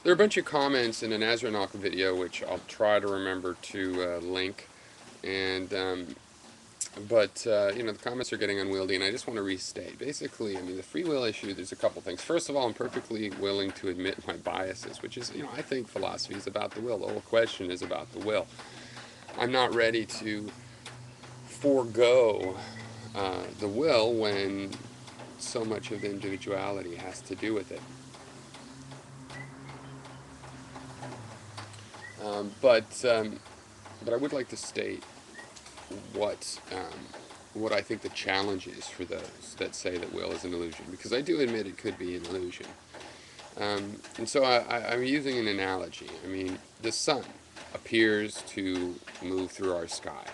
There are a bunch of comments in an Azranok video, which I'll try to remember to link. And you know, the comments are getting unwieldy, and I just want to restate. Basically, I mean, the free will issue. There's a couple things. First of all, I'm perfectly willing to admit my biases, which is, you know, I think philosophy is about the will. The whole question is about the will. I'm not ready to forego the will when so much of individuality has to do with it. Um, but um, but I would like to state what what I think the challenge is for those that say that will is an illusion, because I do admit it could be an illusion. And so I'm using an analogy. I mean, the sun appears to move through our sky.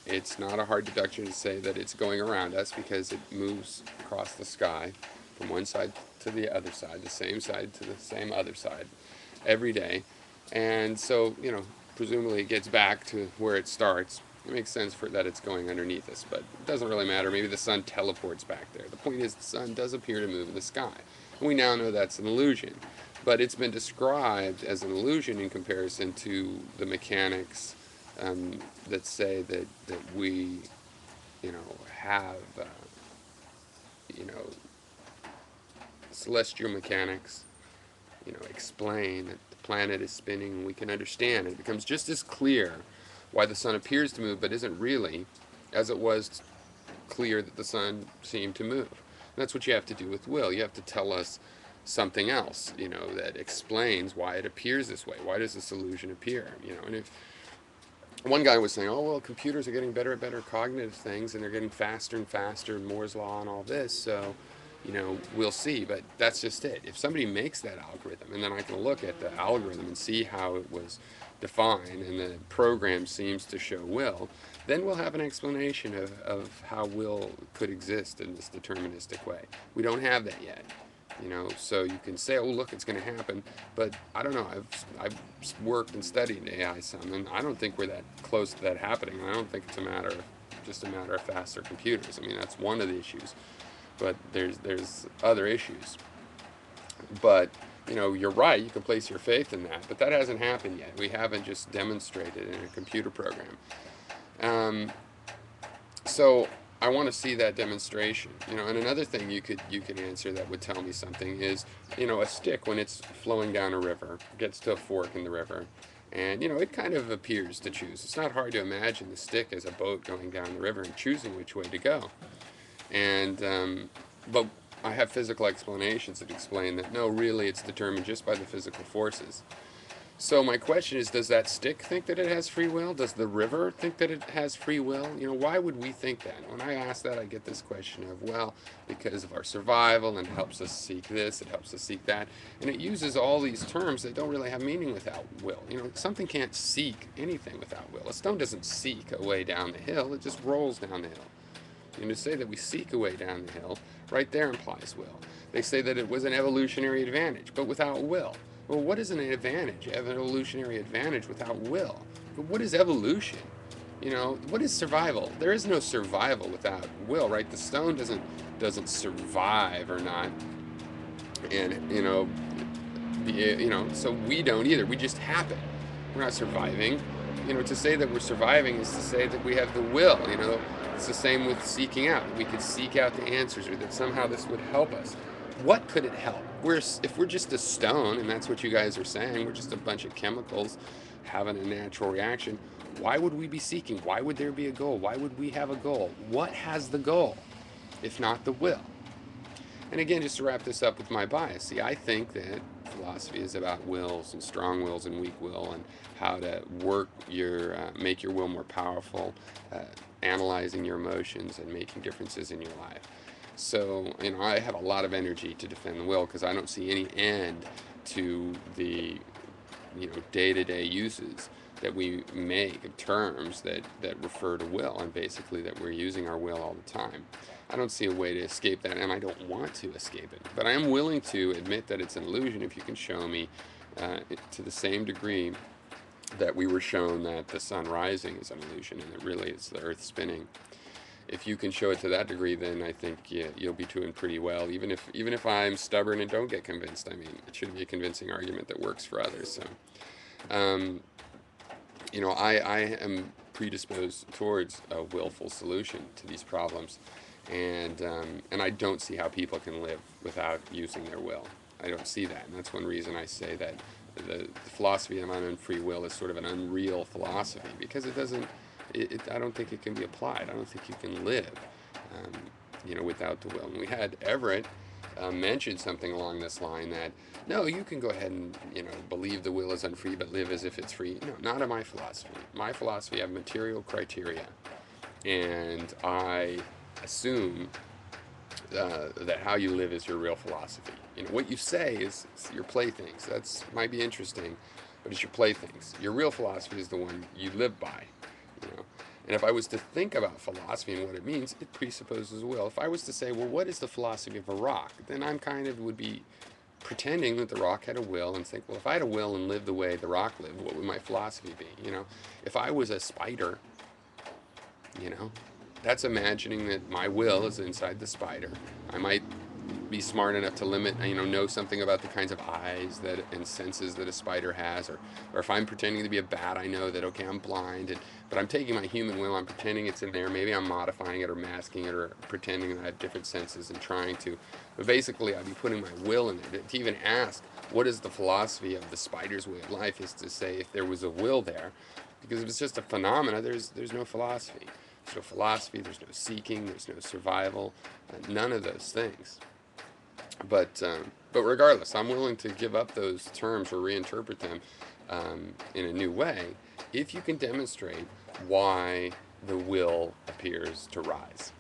It's not a hard deduction to say that it's going around us because it moves across the sky from one side to the other side, the same side to the same other side, every day. And so, you know, presumably it gets back to where it starts. It makes sense for that it's going underneath us, but it doesn't really matter. Maybe the sun teleports back there. The point is the sun does appear to move in the sky. And we now know that's an illusion. But it's been described as an illusion in comparison to the mechanics um, that say that we, you know, have, you know, celestial mechanics, you know, explain that the planet is spinning, and we can understand. It becomes just as clear why the sun appears to move but isn't really, as it was clear that the sun seemed to move. And that's what you have to do with will. You have to tell us something else, you know, that explains why it appears this way. Why does this illusion appear? You know, and if one guy was saying, oh, well, computers are getting better and better cognitive things, and they're getting faster and faster, and Moore's Law and all this, so, you know, we'll see. But that's just it. If somebody makes that algorithm, and then I can look at the algorithm and see how it was defined, and the program seems to show will, then we'll have an explanation of how will could exist in this deterministic way. We don't have that yet. You know, so you can say, oh, look, it's going to happen, but I don't know. I've worked and studied AI some, and I don't think we're that close to that happening. I don't think it's just a matter of faster computers. I mean, that's one of the issues, but there's other issues. But you know, you're right. You can place your faith in that, but that hasn't happened yet. We haven't just demonstrated in a computer program. Um, so I want to see that demonstration, you know. And another thing you could answer that would tell me something is, you know, a stick when it's flowing down a river gets to a fork in the river, and you know it kind of appears to choose. It's not hard to imagine the stick as a boat going down the river and choosing which way to go. And but I have physical explanations that explain that no, really, it's determined just by the physical forces. So my question is, does that stick think that it has free will? Does the river think that it has free will? You know, why would we think that? When I ask that, I get this question of, well, because of our survival, and it helps us seek this, it helps us seek that. And it uses all these terms that don't really have meaning without will. You know, something can't seek anything without will. A stone doesn't seek a way down the hill, it just rolls down the hill. And to say that we seek a way down the hill, right there implies will. They say that it was an evolutionary advantage, but without will. Well, what is an advantage? An evolutionary advantage without will. But what is evolution? You know, what is survival? There is no survival without will, right? The stone doesn't survive or not, and you know, so we don't either. We just happen. We're not surviving. You know, to say that we're surviving is to say that we have the will. You know, it's the same with seeking out. We could seek out the answers, or that somehow this would help us. What could it help? If we're just a stone, and that's what you guys are saying, we're just a bunch of chemicals having a natural reaction. Why would we be seeking? Why would there be a goal? Why would we have a goal? What has the goal, if not the will? And again, just to wrap this up with my bias, see, I think that philosophy is about wills and strong wills and weak will, and how to make your will more powerful, uh, analyzing your emotions and making differences in your life. So, you know, I have a lot of energy to defend the will because I don't see any end to the, you know, day-to-day uses that we make of terms that refer to will, and basically that we're using our will all the time. I don't see a way to escape that, and I don't want to escape it. But I am willing to admit that it's an illusion if you can show me to the same degree that we were shown that the sun rising is an illusion and that really it's the earth spinning. if you can show it to that degree, then I think you'll be doing pretty well. Even if I'm stubborn and don't get convinced, I mean, it should be a convincing argument that works for others. So, um, I am predisposed towards a willful solution to these problems, and I don't see how people can live without using their will. I don't see that, and that's one reason I say that the philosophy of unknown free will is sort of an unreal philosophy, because it doesn't. I don't think it can be applied. I don't think you can live, without the will. And we had Everett mention something along this line that no, you can go ahead and believe the will is unfree, but live as if it's free. No, not in my philosophy. My philosophy, I have material criteria, and I assume that how you live is your real philosophy. What you say is your playthings. That's might be interesting, but it's your playthings. Your real philosophy is the one you live by. You know. And if I was to think about philosophy and what it means, it presupposes will. If I was to say, well, what is the philosophy of a rock? Then I'm kind of would be pretending that the rock had a will and think, well, if I had a will and lived the way the rock lived, what would my philosophy be? If I was a spider, that's imagining that my will is inside the spider. I might be smart enough to know something about the kinds of eyes and senses that a spider has, or if I'm pretending to be a bat, I know that, okay, I'm blind, but I'm taking my human will, I'm pretending it's in there, maybe I'm modifying it or masking it or pretending that I have different senses and trying to, but basically I'd be putting my will in there. To even ask, what is the philosophy of the spider's way of life, is to say if there was a will there, because if it's just a phenomena, there's no philosophy. There's no philosophy, there's no seeking, there's no survival, none of those things. But regardless, I'm willing to give up those terms or reinterpret them in a new way if you can demonstrate why the will appears to rise.